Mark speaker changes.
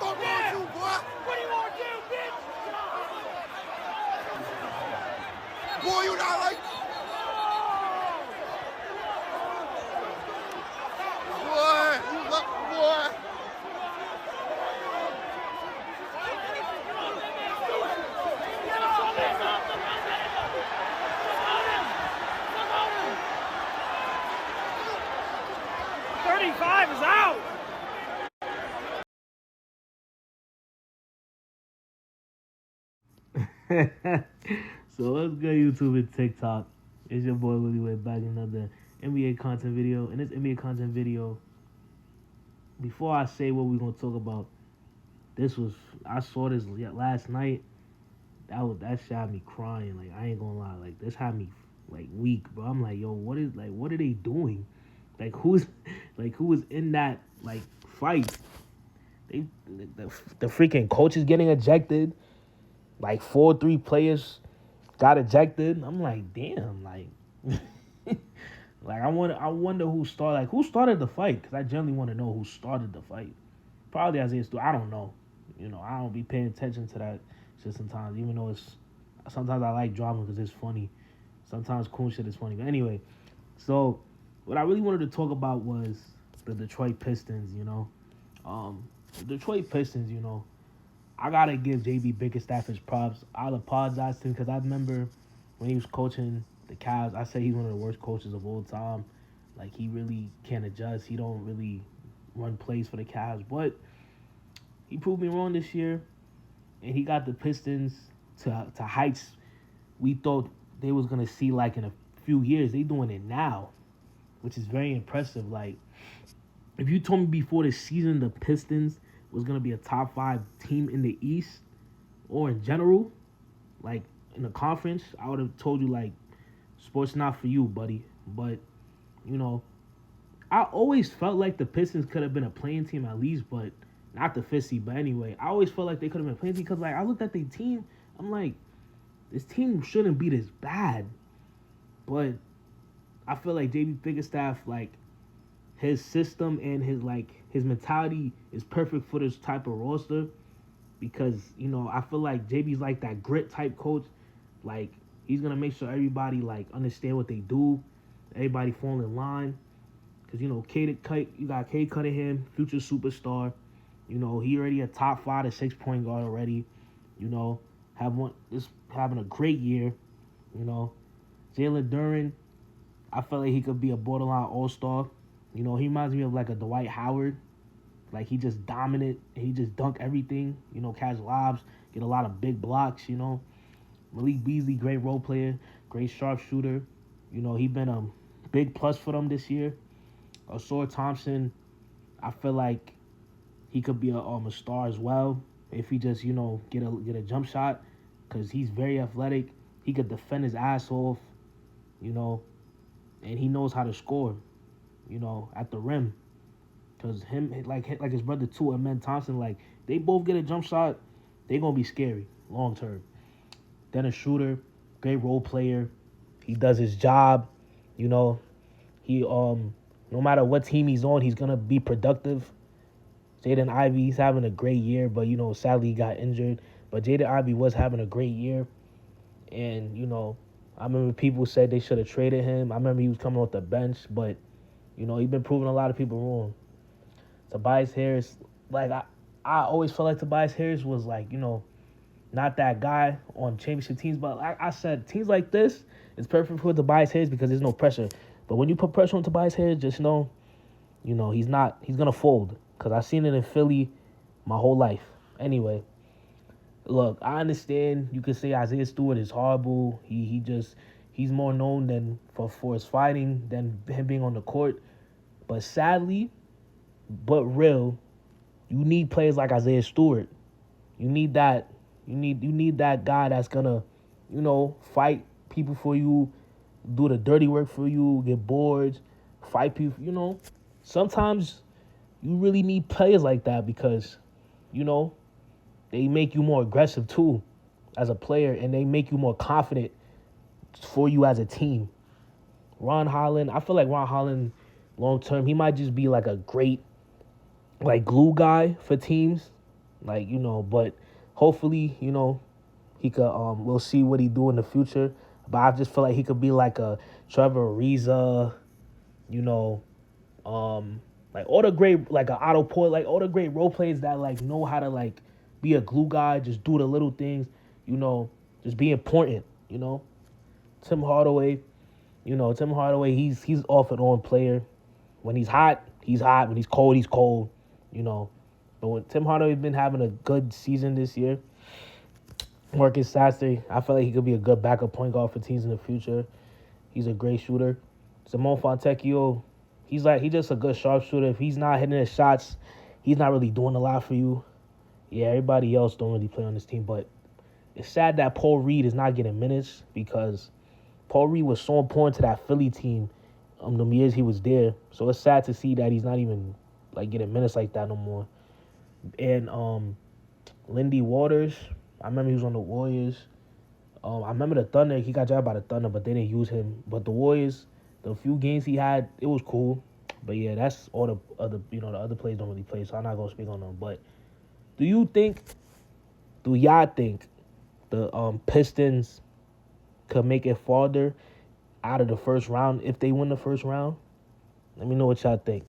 Speaker 1: Fuck on you, boy.
Speaker 2: What do you want to do, bitch?
Speaker 1: Boy, you not like. Boy, you look, boy.
Speaker 2: Five is out.
Speaker 3: So what's good, YouTube and TikTok? It's your boy Willie Way back in another NBA content video. In this NBA content video, before I say what we're gonna talk about, I saw this last night. That shit had me crying. Like, I ain't gonna lie, like this had me like weak, bro. I'm like, yo, what are they doing? Like who was in that like fight? The freaking coach is getting ejected. Like 4-3 players got ejected. I'm like, damn, like, like I wonder who started the fight, because I generally want to know who started the fight. Probably Isaiah Stewart. I don't know. I don't be paying attention to that shit sometimes, even though sometimes I like drama because it's funny. Sometimes cool shit is funny. But anyway, so what I really wanted to talk about was the Detroit Pistons. The Detroit Pistons. I gotta give JB Bickerstaff his props. I'll apologize to him because I remember when he was coaching the Cavs, I said he's one of the worst coaches of all time. Like, he really can't adjust. He don't really run plays for the Cavs. But he proved me wrong this year, and he got the Pistons to heights we thought they was gonna see like in a few years. They doing it now, which is very impressive. Like, if you told me before the season the Pistons was going to be a top 5 team in the East or in general, like in the conference, I would have told you, like, sports not for you, buddy. But, I always felt like the Pistons could have been a playing team at least, but not the Fisty. But anyway, I always felt like they could have been a playing team because, like, I looked at their team, I'm like, this team shouldn't be this bad. But I feel like JB Bickerstaff, like, his system and his mentality is perfect for this type of roster, because I feel like JB's like that grit type coach. Like, he's gonna make sure everybody like understand what they do, everybody fall in line. Because you got Cade Cunningham, future superstar. He already a top 5 to 6 point guard already. Having a great year. Jalen Duren, I feel like he could be a borderline all-star. He reminds me of like a Dwight Howard. Like, he just dominant. And he just dunk everything. Catch lobs, get a lot of big blocks. Malik Beasley, great role player, great sharpshooter. He been a big plus for them this year. Ausar Thompson, I feel like he could be a star as well if he just get a jump shot, because he's very athletic. He could defend his ass off. And he knows how to score. At the rim. Because him, like his brother too, Amen Thompson, like, they both get a jump shot, they going to be scary long term. Dennis Schroeder, great role player. He does his job. He, no matter what team he's on, he's going to be productive. Jaden Ivey, he's having a great year, but, sadly he got injured. But Jaden Ivey was having a great year. And, I remember people said they should have traded him. I remember he was coming off the bench, but he's been proving a lot of people wrong. Tobias Harris, like, I always felt like Tobias Harris was, like, not that guy on championship teams. But like I said, teams like this, it's perfect for Tobias Harris because there's no pressure. But when you put pressure on Tobias Harris, just know, he's going to fold. Because I've seen it in Philly my whole life. Anyway, look, I understand you could say Isaiah Stewart is horrible. He's more known than for his fighting than him being on the court. But sadly, but real, you need players like Isaiah Stewart. You need that. You need that guy that's gonna, fight people for you, do the dirty work for you, get boards, fight people. Sometimes you really need players like that because, they make you more aggressive too as a player, and they make you more confident for you as a team. Ron Holland, I feel like Ron Holland, long term, he might just be like a great, like, glue guy for teams. Like, but hopefully, he could we'll see what he do in the future. But I just feel like he could be like a Trevor Ariza, you know, like all the great like a Otto Porter, like all the great role players that like know how to like be a glue guy, just do the little things, just be important. Tim Hardaway, he's off and on player. When he's hot, he's hot. When he's cold, he's cold. You know, but when Tim Hardaway's been having a good season this year, working Saturday, I feel like he could be a good backup point guard for teams in the future. He's a great shooter. Simone Fontecchio, he's just a good sharpshooter. If he's not hitting his shots, he's not really doing a lot for you. Yeah, everybody else don't really play on this team, but it's sad that Paul Reed is not getting minutes because Paul Reed was so important to that Philly team the years he was there. So it's sad to see that he's not even like getting minutes like that no more. And Lindy Waters, I remember he was on the Warriors. I remember the Thunder. He got drafted by the Thunder, but they didn't use him. But the Warriors, the few games he had, it was cool. But yeah, that's all the other players don't really play, so I'm not gonna speak on them. But do y'all think the Pistons could make it farther out of the first round if they win the first round? Let me know what y'all think.